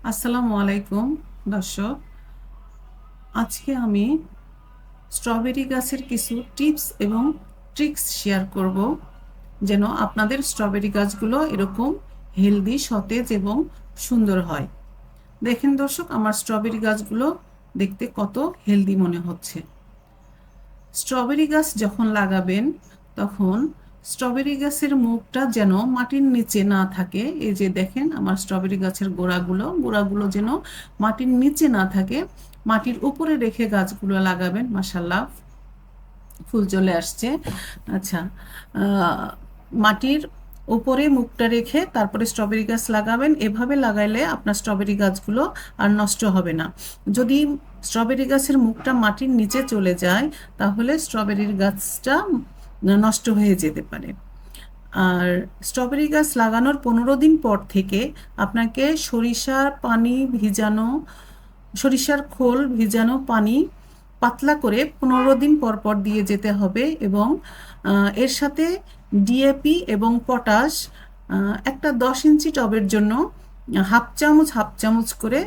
আসসালামু আলাইকুম দর্শক। আজকে আমি স্ট্রবেরি গাছের কিছু টিপস এবং ট্রিক্স শেয়ার করব, যেন আপনাদের স্ট্রবেরি গাছগুলো এরকম হেলদি, সতেজ এবং সুন্দর হয়। দেখেন দর্শক, আমার স্ট্রবেরি গাছগুলো দেখতে কত হেলদি মনে হচ্ছে। স্ট্রবেরি গাছ যখন লাগাবেন তখন স্ট্রবেরি গাছের মুখটা যেন মাটির নিচে না থাকে। এই যে দেখেন আমার স্ট্রবেরি গাছের গোড়াগুলো যেন মাটির নিচে না থাকে, মাটির উপরে রেখে গাছগুলো লাগাবেন। মাশাল্লাহ, ফুল চলে আসছে। আচ্ছা, মাটির উপরে মুখটা রেখে তারপরে স্ট্রবেরি গাছ লাগাবেন। এভাবে লাগাইলে আপনার স্ট্রবেরি গাছগুলো আর নষ্ট হবে না। যদি স্ট্রবেরি গাছের মুখটা মাটির নিচে চলে যায় তাহলে স্ট্রবেরির গাছটা নষ্ট হয়ে যেতে পারে। আর স্ট্রবেরি গাছ লাগানোর 15 দিন পর থেকে আপনাকে সরিষার খোল ভিজানো পানি পাতলা করে 15 দিন পর পর দিয়ে যেতে হবে। এবং এর সাথে ডিএপি এবং পটাশ একটা 10 ইঞ্চি টবের জন্য হাফ চামচ করে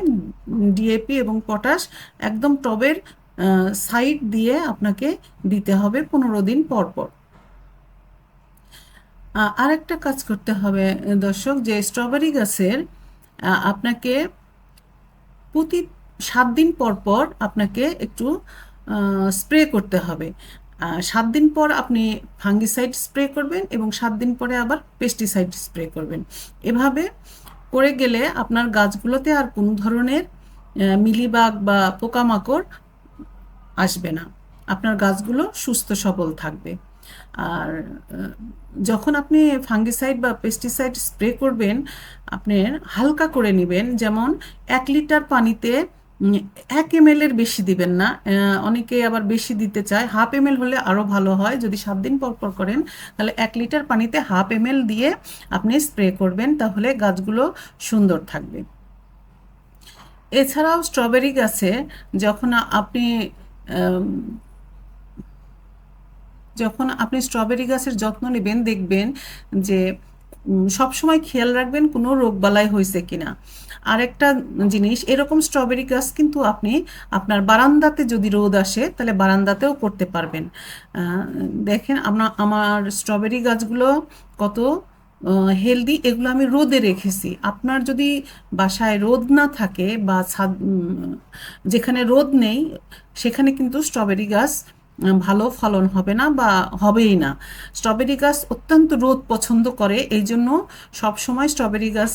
ডিএপি এবং পটাশ একদম টবের সাইড দিয়ে আপনাকে দিতে হবে 15 দিন পর পর। আরেকটা কাজ করতে হবে দর্শক, যে স্ট্রবেরি গাছের আপনাকে প্রতি 7 দিন পর পর আপনাকে একটু স্প্রে করতে হবে। 7 দিন পর আপনি ফাঙ্গিসাইড স্প্রে করবেন এবং 7 দিন পরে আবার পেস্টিসাইড স্প্রে করবেন। এভাবে করে গেলে আপনার গাছগুলোতে আর কোনো ধরনের মিলিবাগ বা পোকামাকড় আসবে না। আপনার গাছগুলো সুস্থ সবল থাকবে। আর যখন আপনি ফাঙ্গিসাইড বা পেস্টিসাইড স্প্রে করবেন, আপনি হালকা করে নেবেন। যেমন 1 লিটার পানিতে 1 ml-এর বেশি দিবেন না। অনেকে আবার বেশি দিতে চায়, ½ ml হলে আরও ভালো হয়। যদি 7 দিন পর পর করেন তাহলে 1 লিটার পানিতে ½ ml দিয়ে আপনি স্প্রে করবেন, তাহলে গাছগুলো সুন্দর থাকবে। এছাড়াও স্ট্রবেরি গাছে যখন আপনি আম, যখন আপনি স্ট্রবেরি গাছের যত্ন নেবেন, দেখবেন যে সবসময় খেয়াল রাখবেন কোনো রোগবালাই হয়েছে কিনা। আরেকটা জিনিস, এরকম স্ট্রবেরি গাছ কিন্তু আপনি আপনার বারান্দাতে যদি রোদ আসে তাহলে বারান্দাতেও করতে পারবেন। দেখেন আমার স্ট্রবেরি গাছগুলো কত হেলদি। এগুলো আমি রোদে রেখেছি। আপনার যদি বাসায় রোদ না থাকে বা ছাদ যেখানে রোদ নেই সেখানে কিন্তু স্ট্রবেরি গাছ ভালো ফলন হবে না বা হবেই না। স্ট্রবেরি গাছ অত্যন্ত রোদ পছন্দ করে, এই জন্য সবসময় স্ট্রবেরি গাছ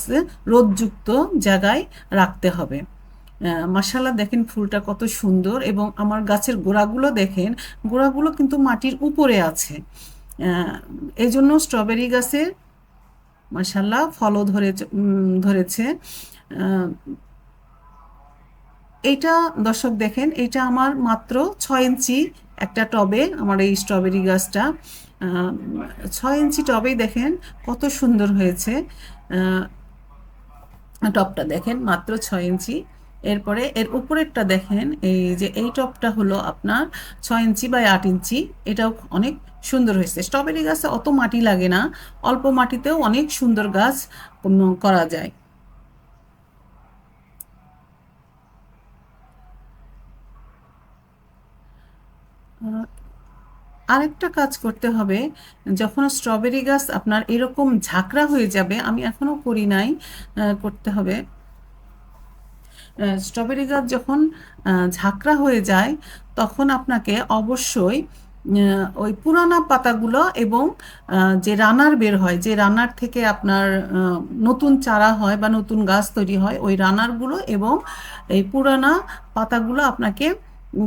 রোদযুক্ত জায়গায় রাখতে হবে। মাশাআল্লাহ, দেখেন ফুলটা কত সুন্দর। এবং আমার গাছের গোড়াগুলো দেখেন, গোড়াগুলো কিন্তু মাটির উপরে আছে। এই জন্য স্ট্রবেরি গাছের মাশাআল্লাহ ফলও ধরেছে। এইটা দর্শক দেখেন, এইটা আমার মাত্র 6 ইঞ্চি একটা টবে আমার এই স্ট্রবেরি গাছটা। 6 ইঞ্চি টবেই দেখেন কত সুন্দর হয়েছে। টবটা দেখেন মাত্র 6 ইঞ্চি। এরপরে এর উপরেরটা দেখেন, এই যে এই টবটা হলো আপনার 6 ইঞ্চি বাই 8 ইঞ্চি। এটাও অনেক সুন্দর হয়েছে। স্ট্রবেরি গাছে অত মাটি লাগে না, অল্প মাটিতেও অনেক সুন্দর গাছ করা যায়। আরেকটা কাজ করতে হবে, যখন স্ট্রবেরি গাছ আপনার এরকম ঝাঁকড়া হয়ে যাবে, আমি এখনো করি নাই, করতে হবে। স্ট্রবেরি গাছ যখন ঝাঁকড়া হয়ে যায় তখন আপনাকে অবশ্যই ওই পুরানা পাতাগুলো এবং যে রানার বের হয়, যে রানার থেকে আপনার নতুন চারা হয় বা নতুন গাছ তৈরি হয়, ওই রানারগুলো এবং এই পুরানা পাতাগুলো আপনাকে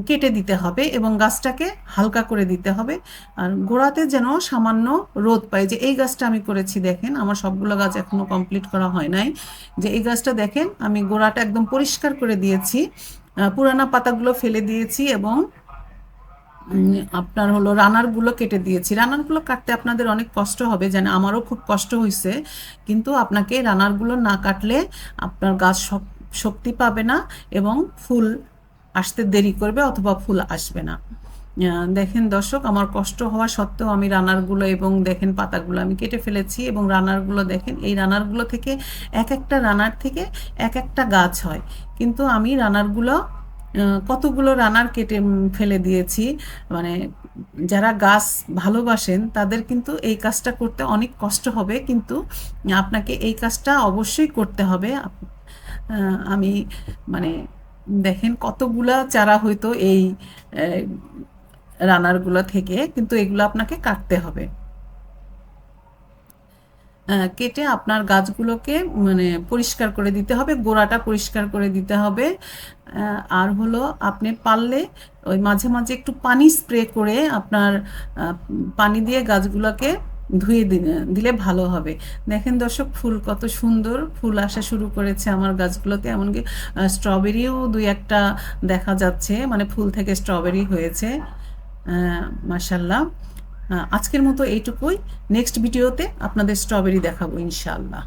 কেটে দিতে হবে এবং গাছটাকে হালকা করে দিতে হবে। আর গোড়াতে যেন সামান্য রোদ পায়। যে এই গাছটা আমি করেছি, দেখেন আমার সবগুলো গাছ এখনো কমপ্লিট করা হয় নাই। যে এই গাছটা দেখেন আমি গোড়াটা একদম পরিষ্কার করে দিয়েছি, পুরানা পাতাগুলো ফেলে দিয়েছি এবং আপনার হলো রানারগুলো কেটে দিয়েছি। রানারগুলো কাটতে আপনাদের অনেক কষ্ট হবে, যেন আমারও খুব কষ্ট হয়েছে। কিন্তু আপনাকে রানারগুলো না কাটলে আপনার গাছ শক্তি পাবে না এবং ফুল আসতে দেরি করবে অথবা ফুল আসবে না। দেখেন দর্শক, আমার কষ্ট হওয়া সত্ত্বেও আমি রানারগুলো এবং দেখেন পাতাগুলো আমি কেটে ফেলেছি, এবং রানারগুলো দেখেন, এই রানারগুলো থেকে এক একটা রানার থেকে এক একটা গাছ হয়, কিন্তু আমি রানারগুলো কতগুলো রানার কেটে ফেলে দিয়েছি। মানে যারা গাছ ভালোবাসেন তাদের কিন্তু এই কাজটা করতে অনেক কষ্ট হবে, কিন্তু আপনাকে এই কাজটা অবশ্যই করতে হবে। আমি মানে দেখেন কতগুলা চারা হয়তো এই রানারগুলো থেকে, কিন্তু এগুলো আপনাকে কাটতে হবে। কেটে আপনার গাছগুলোকে মানে পরিষ্কার করে দিতে হবে, গোড়াটা পরিষ্কার করে দিতে হবে। আর হলো আপনি পারলে ওই মাঝে মাঝে একটু পানি স্প্রে করে আপনার পানি দিয়ে গাছগুলোকে ধুয়ে দিলে ভালো হবে। দেখেন দর্শক, ফুল কত সুন্দর ফুল আসা শুরু করেছে আমার গাছগুলোতে, এমনকি স্ট্রবেরিও দুই একটা দেখা যাচ্ছে, মানে ফুল থেকে স্ট্রবেরি হয়েছে। মাশাল্লাহ। আজকের মতো এইটুকুই। নেক্সট ভিডিওতে আপনাদের স্ট্রবেরি দেখাবো ইনশাআল্লাহ।